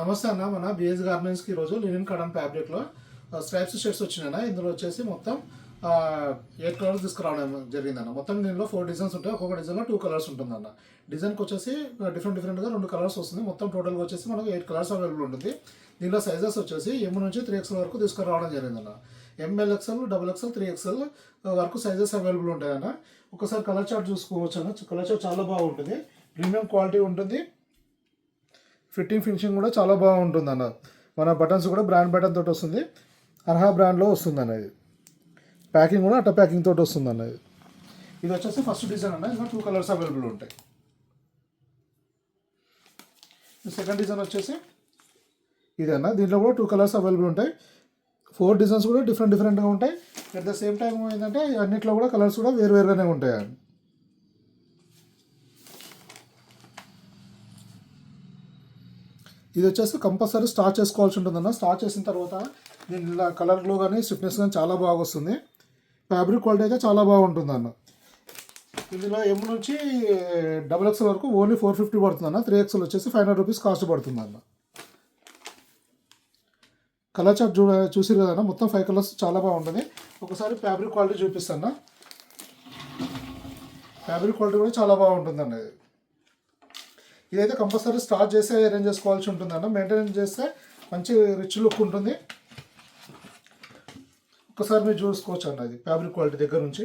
నమస్తే అన్న, మన బిఎస్ గార్మెంట్స్కి ఈరోజు లినిన్ కాటన్ ఫ్యాబ్రిక్లో స్ట్రైప్స్ షర్ట్స్ వచ్చినాయి. ఇందులో వచ్చేసి మొత్తం 8 కలర్స్ తీసుకురావడం జరిగిందన్న. మొత్తం దీనిలో 4 డిజైన్స్ ఉంటాయి. ఒక్కొక్క డిజైన్లో 2 కలర్స్ ఉంటుందన్న. డిజైన్కి వచ్చేసి డిఫరెంట్గా 2 కలర్స్ వస్తుంది. మొత్తం టోటల్గా వచ్చేసి మనకు 8 కలర్స్ అవైలబుల్ ఉంటుంది. దీనిలో సైజెస్ వచ్చేసి M నుంచి 3XL వరకు తీసుకురావడం జరిగిందన్న. MLXL, XXL, 3XL వరకు సైజెస్ అవైలబుల్ ఉంటాయన్న. ఒకసారి కలర్ చార్ట్ చూసుకోవచ్చు అన్న. కలర్ చార్ట్ చాలా బాగుంటుంది, ప్రీమియం క్వాలిటీ ఉంటుంది. ఫినిషింగ్ కూడా చాలా బాగుంటుంది అన్న. మన బటన్స్ కూడా బ్రాండ్ బటన్ తోటి వస్తుంది, అర్హా బ్రాండ్లో వస్తుంది అన్నది. ప్యాకింగ్ కూడా అట్ట ప్యాకింగ్ తోటి వస్తుంది అన్నది. ఇది వచ్చేసి ఫస్ట్ డిజైన్ అన్న. ఇందులో 2 కలర్స్ అవైలబుల్ ఉంటాయి. సెకండ్ డిజైన్ వచ్చేసి ఇది అన్న. దీంట్లో కూడా 2 కలర్స్ అవైలబుల్ ఉంటాయి. 4 డిజైన్స్ కూడా డిఫరెంట్గా ఉంటాయి. అట్ ద సేమ్ టైం ఏంటంటే అన్నిట్లో కూడా కలర్స్ కూడా వేరుగానే ఉంటాయి అండి. ఇది వచ్చేసి కంపల్సరీ స్టార్చ్ చేసుకోవాల్సి ఉంటుందన్న. స్టార్చ్ చేసిన తర్వాత దీని కలర్లో కానీ స్టిఫ్నెస్ కానీ చాలా బాగా వస్తుంది. ఫ్యాబ్రిక్ క్వాలిటీ అయితే చాలా బాగుంటుంది అన్న. ఇందులో M నుంచి XXL వరకు ఓన్లీ 450 పడుతుంది అన్న. 3XL వచ్చేసి 500 రూపీస్ కాస్ట్ పడుతుంది అన్న. కలర్ చార్ట్ చూసిరు కదన్న, మొత్తం 5 కలర్స్ చాలా బాగుంటుంది. ఒకసారి ఫ్యాబ్రిక్ క్వాలిటీ చూపిస్తాను. ఫ్యాబ్రిక్ క్వాలిటీ కూడా చాలా బాగుంటుంది అన్నది. ఇదైతే కంపల్సరీ స్టార్ట్ చేసి అరేంజ్ చేసుకోవాల్సి ఉంటుంది అన్న. మెయింటెనెన్స్ చేస్తే మంచి రిచ్ లుక్ ఉంటుంది. ఒకసారి మీరు చూసుకోవచ్చు అన్న. ఇది ఫ్యాబ్రిక్ క్వాలిటీ దగ్గర నుంచి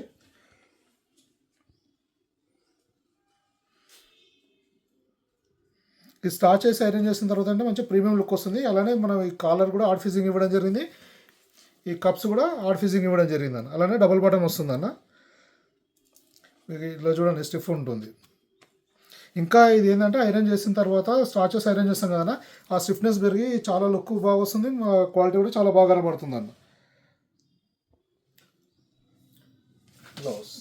ఇది స్టార్ట్ చేసి అరేంజ్ చేసిన తర్వాత అంటే మంచి ప్రీమియం లుక్ వస్తుంది. అలానే మనం ఈ కాలర్ కూడా ఆర్ట్ ఫిజింగ్ ఇవ్వడం జరిగింది. ఈ కప్స్ కూడా ఆర్ట్ ఫిజింగ్ ఇవ్వడం జరిగింది అన్న. అలానే డబుల్ బటన్ వస్తుంది అన్న. ఇలా చూడండి, స్టిఫ్ ఉంటుంది. ఇంకా ఇది ఏంటంటే ఐరన్ చేసిన తర్వాత స్టార్చెస్ ఐరన్ చేస్తాం కదా, ఆ స్టిఫ్నెస్ పెరిగి చాలా లుక్ బాగా వస్తుంది. క్వాలిటీ కూడా చాలా బాగా కనబడుతుంది అన్న. బ్లౌజ్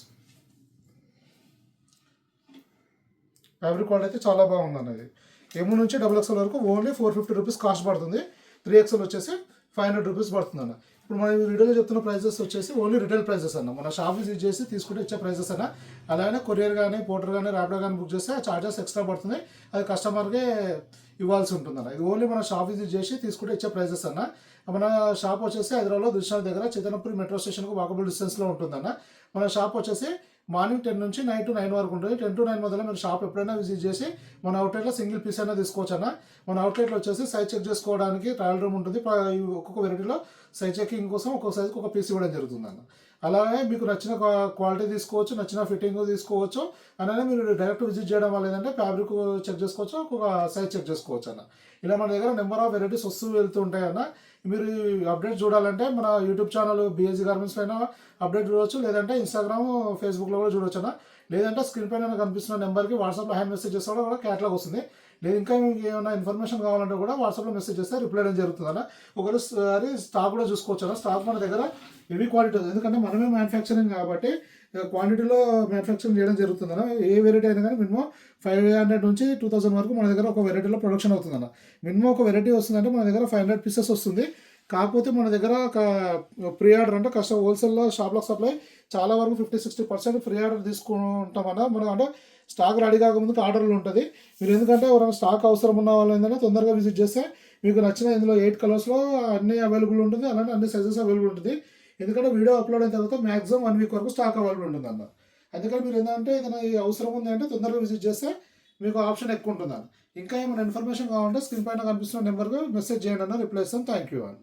ఫ్యాబ్రిక్ క్వాలిటీ అయితే చాలా బాగుంది అన్నది. M నుంచి XXL వరకు ఓన్లీ 450 రూపీస్ కాస్ట్ పడుతుంది. 3XL వచ్చేసి 500 రూపీస్ పడుతుంది అన్న. ఇప్పుడు మనం వీడియోలో చెప్తున్న ప్రైజెస్ వచ్చేసి ఓన్లీ రిటైల్ ప్రైజెస్ అన్న. మన షాప్ విజిట్ చేసి తీసుకుంటే ఇచ్చే ప్రైజెస్ అన్న. అలానే కొరియర్ కానీ పోర్టర్ కానీ ర్యాపిడో కానీ బుక్ చేస్తే ఆ చార్జెస్ ఎక్స్ట్రా పడుతుంది. అది కస్టమర్కే ఇవ్వాల్సి ఉంటుంది అన్న. ఇది ఓన్లీ మన షాప్ విజిట్ చేసి తీసుకుంటే ఇచ్చే ప్రైజెస్ అన్న. మన షాప్ వచ్చేసి హైదరాబాద్లో దిల్షాద్ దగ్గర చైతన్యపురి మెట్రో స్టేషన్కు వాకబుల్ డిస్టెన్స్లో ఉంటుందన్న. మన షాప్ వచ్చేసి మార్నింగ్ 10 నుంచి నైట్ 9 వరకు ఉంటుంది. 10 to 9 మధ్యలో మీరు షాప్ ఎప్పుడైనా విజిట్ చేసి మన అవుట్లెట్లో సింగిల్ పీస్ అయినా తీసుకోవచ్చు అన్న. మన అవుట్లెట్లో వచ్చేసి సైజ్ చెక్ చేసుకోవడానికి ట్రయల్ రూమ్ ఉంటుంది. ఒక్కొక్క వెరైటీలో సైజ్ చెకింగ్ కోసం ఒక్కొక్క సైజుకి ఒక పీస్ ఇవ్వడం జరుగుతుంది అన్న. అలాగే మీకు నచ్చిన క్వాలిటీ తీసుకోవచ్చు, నచ్చిన ఫిట్టింగ్ తీసుకోవచ్చు. అలానే మీరు డైరెక్ట్ విజిట్ చేయడం వల్ల ఏంటంటే ఫ్యాబ్రిక్ చెక్ చేసుకోవచ్చు, ఒక్కొక్క సైజ్ చెక్ చేసుకోవచ్చు అన్న. ఇలా మన దగ్గర నెంబర్ ఆఫ్ వెరైటీస్ వస్తూ వెళ్తూ ఉంటాయి అన్న. మీరు అప్డేట్ చూడాలంటే మన యూట్యూబ్ ఛానల్ బిఎస్ గార్మెంట్స్ పైన అప్డేట్ చూడవచ్చు, లేదంటే ఇన్స్టాగ్రామ్, ఫేస్బుక్లో కూడా చూడవచ్చు అన్న. లేదంటే స్క్రీన్ పైన కనిపిస్తున్న నెంబర్కి వాట్సాప్లో హ్యాండ్ మెసేజ్ చేస్తే కూడా క్యాటలాగ్ వస్తుంది. లేదు ఇంకా మీకు ఏమైనా ఇన్ఫర్మేషన్ కావాలంటే కూడా వాట్సాప్లో మెసేజ్ చేస్తే రిప్లై చేయడం జరుగుతుంది అన్న. ఒకసారి స్టాక్ కూడా చూసుకోవచ్చు అన్న. స్టాక్ మన దగ్గర హెవీ క్వాలిటీ ఉంది, ఎందుకంటే మనమే మ్యానుఫ్యాక్చరింగ్ కాబట్టి క్వాంటిటీలో మ్యానుఫ్యాక్చరింగ్ చేయడం జరుగుతుంది అన్న. ఏ వెరైటీ అయినా కానీ మినిమం 500 నుంచి 2000 వరకు మన దగ్గర ఒక వెరైటీలో ప్రొడక్షన్ అవుతుంది అన్న. మినిమం ఒక వెరైటీ వస్తుందంటే మన దగ్గర 500 పీసెస్ వస్తుంది. కాకపోతే మన దగ్గర ప్రీ ఆర్డర్ అంటే హోల్సేల్లో షాప్లకు సప్లై చాలా వరకు 50-60% ప్రీ ఆర్డర్ తీసుకుంటామన్నా. మనం అంటే స్టాక్ రెడీ కాకముందుకు ఆర్డర్లు ఉంటుంది. మీరు ఎందుకంటే ఎవరైనా స్టాక్ అవసరం ఉన్న వాళ్ళు ఏంటంటే తొందరగా విజిట్ చేస్తే మీకు నచ్చిన ఇందులో 8 కలర్స్లో అన్నీ అవైలబుల్ ఉంటుంది. అలానే అన్ని సైజెస్ అవైలబుల్ ఉంటుంది. ఎందుకంటే వీడియో అప్లోడ్ అయిన తర్వాత మ్యాక్సిమం 1 వీక్ వరకు స్టాక్ అవైలబుల్ ఉంటుంది అన్న. అందుకని మీరు ఏంటంటే ఏదైనా అవసరం ఉంది అంటే తొందరగా విజిట్ చేస్తే మీకు ఆప్షన్ ఎక్కువ ఉంటుంది అన్న. ఇంకా ఏమైనా ఇన్ఫర్మేషన్ కావాలంటే స్క్రీన్ పైన కనిపిస్తున్న నెంబర్కి మెసేజ్ చేయండి అన్న, రిప్లై ఇస్తాను. థ్యాంక్ యూ అన్న.